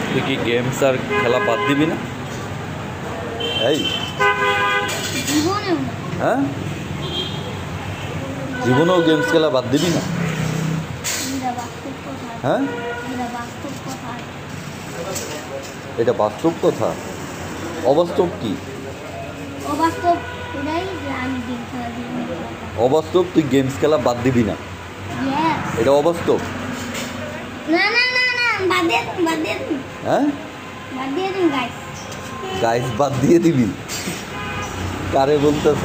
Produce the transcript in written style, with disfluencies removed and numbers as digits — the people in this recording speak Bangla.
তুই কি গেমস আর খেলা বাদ দিবি না? এই হ্যাঁ, জীবনেও গেমস খেলা বাদ দিবি না? হ্যাঁ, এটা বাস্তব কথা। অবাস্তব কি? অবাস্তব তুই গেমস খেলা বাদ দিবি না, এটা অবাস্তব। হ্যাঁ, গাইস বাদ দিয়ে দিবি? কারে বলতেছ?